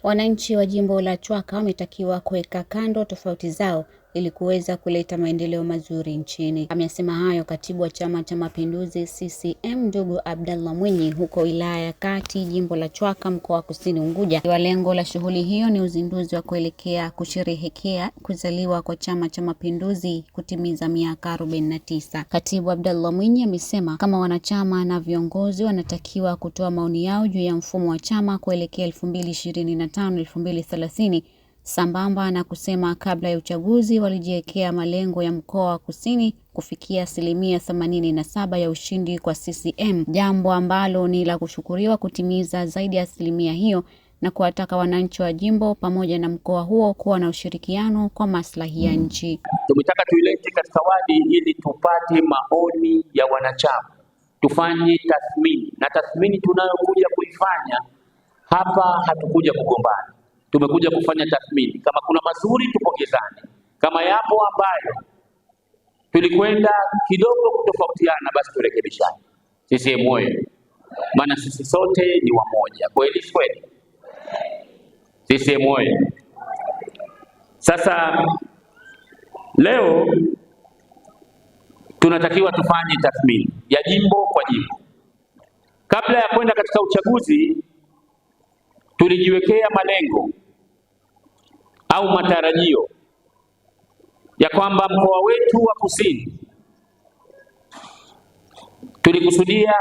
Wananchi wa jimbo la Chwaka wametakiwa kuweka kando tofauti zao ili kuweza kuleta maendeleo mazuri nchini. Amesema hayo katibu wa Chama cha Mapinduzi CCM ndugu Abdallah Mwinyi huko wilaya ya Kati, jimbo la Chwaka, mkoa wa Kusini Unguja. Lengo la shughuli hiyo ni uzinduzi wa kuelekea kusherehekea kuzaliwa kwa Chama cha Mapinduzi kutimiza miaka 49. Katibu Abdallah Mwinyi amesema kama wanachama na viongozi wanatakiwa kutoa maoni yao juu ya mfumo wa chama kuelekea 2025-2030, sambamba na kusema kabla ya uchaguzi walijiwekea malengo ya mkoa wa Kusini kufikia 87% ya ushindi kwa CCM, jambo ambalo ni la kushukuriwa kutimiza zaidi ya asilimia hiyo, na kuwataka wananchi wa jimbo pamoja na mkoa huo kuwa na ushirikiano kwa maslahi ya nchi. Tumetaka tuilete katika wadi ili tupate maoni ya wanachama, tufanye tathmini, na tathmini tunayokuja kuifanya hapa hatukuja kugombana. Tumekuja kufanya tathmini, kama kuna mazuri tupongezane, kama yapo ambayo tulikwenda kidogo kutofautiana basi turekebishane. CCM oyee! Maana sisi sote ni wamoja, kweli kweli? CCM oyee! Sasa leo tunatakiwa tufanye tathmini ya jimbo kwa jimbo. Kabla ya kwenda katika uchaguzi tulijiwekea malengo au matarajio ya kwamba mkoa wetu wa Kusini tulikusudia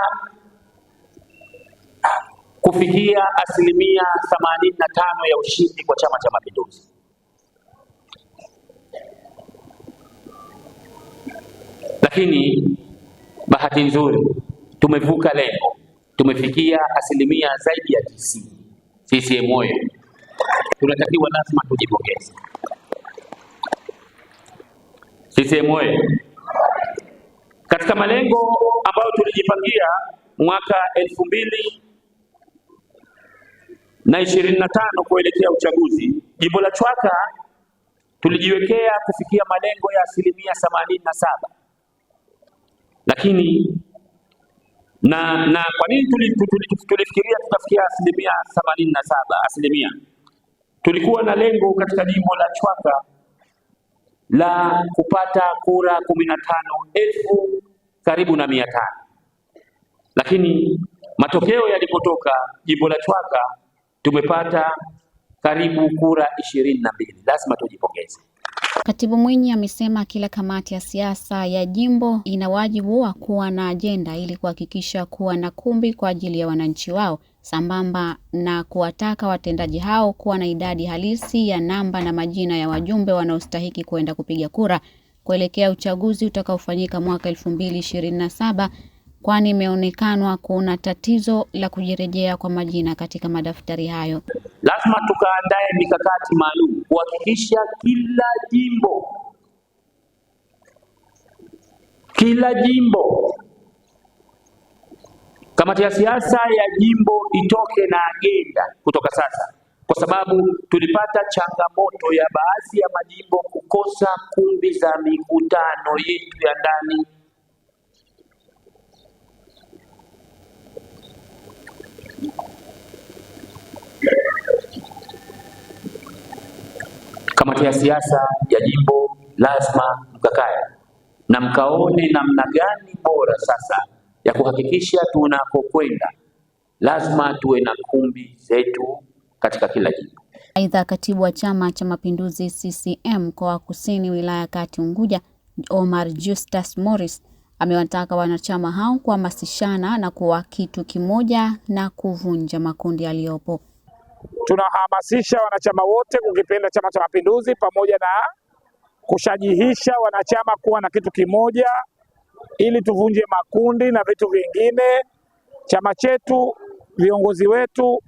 kufikia 85% ya ushindi kwa Chama cha Mapinduzi. Lakini bahati nzuri tumevuka lengo, tumefikia asilimia zaidi ya 90. CCM oyee! Tunatakiwa lazima tujipongeze. CCM oyee! Katika malengo ambayo tulijipangia mwaka 2025 kuelekea uchaguzi, jimbo la Chwaka tulijiwekea kufikia malengo ya 87%. Lakini na kwa nini tulifikiria tutafikia 87%? Tulikuwa na lengo katika jimbo la Chwaka la kupata kura 15,000 karibu na 500. Lakini matokeo yalipotoka, jimbo la Chwaka tumepata karibu kura 22. Lazima tujipongeze. Katibu Mwinyi amesema kila kamati ya siasa ya jimbo ina wajibu wa kuwa na ajenda ili kuhakikisha kuwa na kumbi kwa ajili ya wananchi wao, sambamba na kuwataka watendaji hao kuwa na idadi halisi ya namba na majina ya wajumbe wanaostahiki kwenda kupiga kura kuelekea uchaguzi utakaofanyika mwaka 2027, kwani imeonekanwa kuna tatizo la kujirejea kwa majina katika madaftari hayo. Lazima tukaandae mikakati maalum kuhakikisha kila jimbo kamati ya siasa ya jimbo itoke na agenda kutoka sasa, kwa sababu tulipata changamoto ya baadhi ya majimbo kukosa kumbi za mikutano yetu ya ndani. Kamati ya siasa ya jimbo lazima mkakae na mkaone namna gani bora sasa ya kuhakikisha tunakokwenda lazima tuwe na kumbi zetu katika kila jimbo. Aidha, katibu wa Chama cha Mapinduzi CCM mkoa wa Kusini wilaya ya Kati Unguja, Omar Justus Morris, amewataka wanachama hao kuhamasishana na kuwa kitu kimoja na kuvunja makundi yaliyopo. Tunahamasisha wanachama wote kukipenda Chama cha Mapinduzi pamoja na kushajihisha wanachama kuwa na kitu kimoja ili tuvunje makundi na vitu vingine. Chama chetu, viongozi wetu,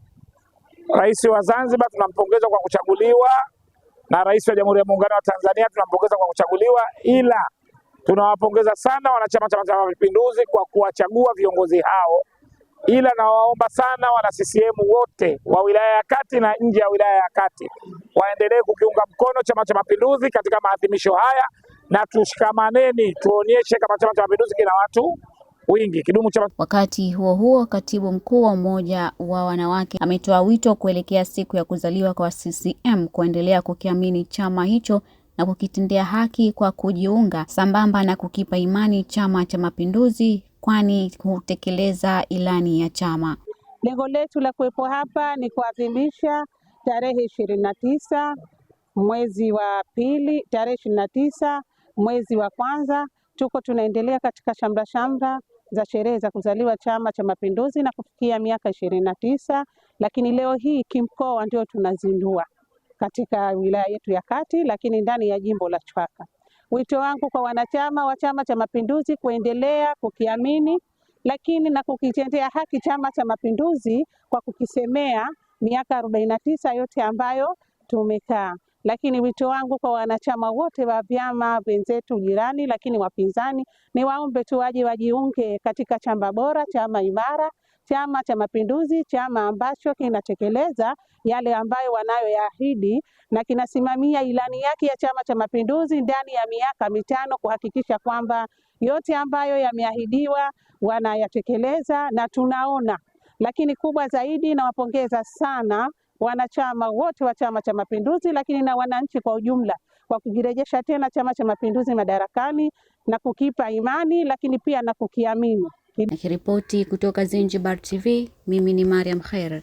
Rais wa Zanzibar tunampongeza kwa kuchaguliwa na Rais wa Jamhuri ya Muungano wa Tanzania tunampongeza kwa kuchaguliwa, ila tunawapongeza sana wanachama wa Chama cha Mapinduzi kwa kuwachagua viongozi hao. Ila nawaomba sana wana CCM wote wa wilaya ya Kati na nje ya wilaya ya Kati waendelee kukiunga mkono Chama cha Mapinduzi katika maadhimisho haya, na tushikamaneni, tuonyeshe kama Chama cha Mapinduzi kina watu wingi. Kidumu Chama. Wakati huo huo, katibu mkuu wa Umoja wa Wanawake ametoa wito kuelekea siku ya kuzaliwa kwa CCM kuendelea kukiamini chama hicho na kukitendea haki kwa kujiunga, sambamba na kukipa imani Chama cha Mapinduzi, kwani hutekeleza ilani ya chama. Lengo letu la kuwepo hapa ni kuadhimisha tarehe 29 mwezi wa pili, tarehe 29 mwezi wa kwanza. Tuko tunaendelea katika shamra za sherehe za kuzaliwa Chama cha Mapinduzi na kufikia miaka 29, lakini leo hii kimkoa ndio tunazindua katika wilaya yetu ya Kati, lakini ndani ya jimbo la Chwaka. Wito wangu kwa wanachama wa Chama cha Mapinduzi kuendelea kukiamini, lakini na kukitendea haki Chama cha Mapinduzi kwa kukisemea miaka 49 yote ambayo tumekaa. Lakini wito wangu kwa wanachama wote wa vyama wenzetu jirani, lakini wapinzani, ni waombe tu waje wajiunge katika chama bora, chama imara, Chama cha Mapinduzi, chama ambacho kinatekeleza yale ambayo wanayoyaahidi na kinasimamia ilani yake ya Chama cha Mapinduzi ndani ya miaka mitano, kuhakikisha kwamba yote ambayo yameahidiwa wanayatekeleza na tunaona. Lakini kubwa zaidi, nawapongeza sana wanachama wote wa Chama cha Mapinduzi, lakini na wananchi kwa ujumla kwa kukirejesha tena Chama cha Mapinduzi madarakani na kukipa imani, lakini pia na kukiamini. Nikiripoti kutoka Zanzibar TV, mimi ni Mariam Khair.